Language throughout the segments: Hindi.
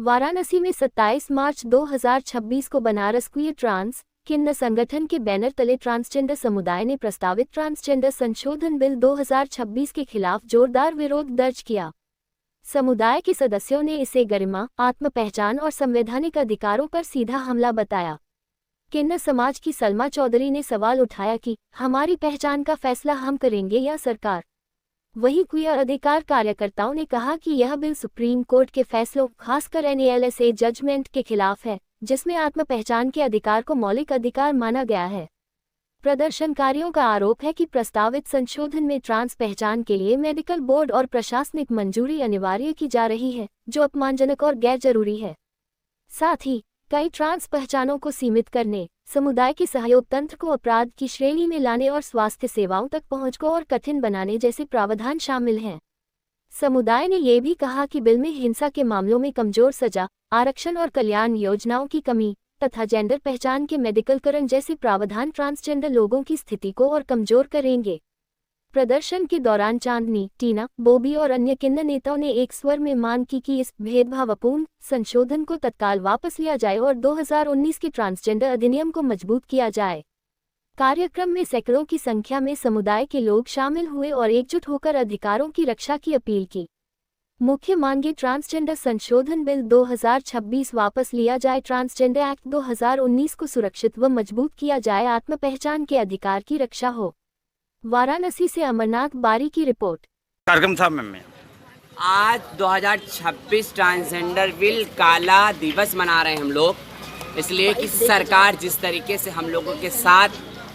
वाराणसी में 27 मार्च 2026 को बनारस क्वियर ट्रांस किन्न संगठन के बैनर तले ट्रांसजेंडर समुदाय ने प्रस्तावित ट्रांसजेंडर संशोधन बिल 2026 के खिलाफ जोरदार विरोध दर्ज किया। समुदाय के सदस्यों ने इसे गरिमा, आत्म पहचान और संवैधानिक अधिकारों पर सीधा हमला बताया। किन्न समाज की सलमा चौधरी ने सवाल उठाया कि हमारी पहचान का फैसला हम करेंगे या सरकार। वहीं क्वियर अधिकार कार्यकर्ताओं ने कहा कि यह बिल सुप्रीम कोर्ट के फैसलों, खासकर NALSA जजमेंट के खिलाफ है, जिसमें आत्म पहचान के अधिकार को मौलिक अधिकार माना गया है। प्रदर्शनकारियों का आरोप है कि प्रस्तावित संशोधन में ट्रांस पहचान के लिए मेडिकल बोर्ड और प्रशासनिक मंजूरी अनिवार्य की जा रही है, जो अपमानजनक और गैर जरूरी है। साथ ही कई ट्रांस पहचानों को सीमित करने, समुदाय के सहयोग तंत्र को अपराध की श्रेणी में लाने और स्वास्थ्य सेवाओं तक पहुंच को और कठिन बनाने जैसे प्रावधान शामिल हैं। समुदाय ने यह भी कहा कि बिल में हिंसा के मामलों में कमजोर सजा, आरक्षण और कल्याण योजनाओं की कमी तथा जेंडर पहचान के मेडिकलकरण जैसे प्रावधान ट्रांसजेंडर लोगों की स्थिति को और कमजोर करेंगे। प्रदर्शन के दौरान चांदनी, टीना, बोबी और अन्य किन्न नेताओं ने एक स्वर में मांग की कि इस भेदभावपूर्ण संशोधन को तत्काल वापस लिया जाए और 2019 के ट्रांसजेंडर अधिनियम को मजबूत किया जाए। कार्यक्रम में सैकड़ों की संख्या में समुदाय के लोग शामिल हुए और एकजुट होकर अधिकारों की रक्षा की अपील की। मुख्य मांगे ट्रांसजेंडर संशोधन बिल 2026 वापस लिया जाए, ट्रांसजेंडर एक्ट 2019 को सुरक्षित व मजबूत किया जाए, आत्म पहचान के अधिकार की रक्षा हो। वाराणसी से अमरनाथ बारी की रिपोर्ट। कार्यक्रम था मैम। आज 2026 ट्रांसजेंडर बिल काला दिवस मना रहे हैं हम लोग, इसलिए कि सरकार जिस तरीके से हम लोगों के साथ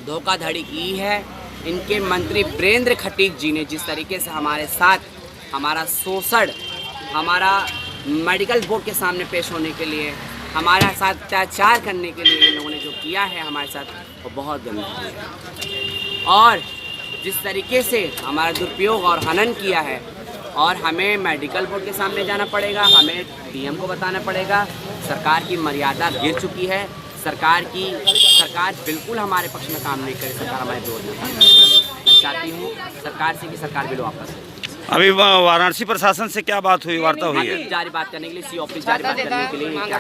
धोखाधड़ी की है, इनके मंत्री वीरेंद्र खटीक जी ने जिस तरीके से हमारे साथ हमारा शोषण, हमारा मेडिकल बोर्ड के सामने पेश होने के लिए, हमारे साथ अत्याचार करने के लिए इन लोगों ने जो किया है हमारे साथ, वो बहुत गंदा है। और जिस तरीके से हमारा दुरुपयोग और हनन किया है, और हमें मेडिकल बोर्ड के सामने जाना पड़ेगा, हमें DM को बताना पड़ेगा। सरकार की मर्यादा गिर चुकी है। सरकार बिल्कुल हमारे पक्ष में काम नहीं करे। सरकार हमारे विरोध में काम करे। मैं चाहती हूँ सरकार से कि सरकार बिल वापस ले। अभी वाराणसी प्रशासन से क्या बात हुई, वार्ता हुई है? जारी बात करने के लिए, सी ऑफिस जारी बात करने के लिए क्या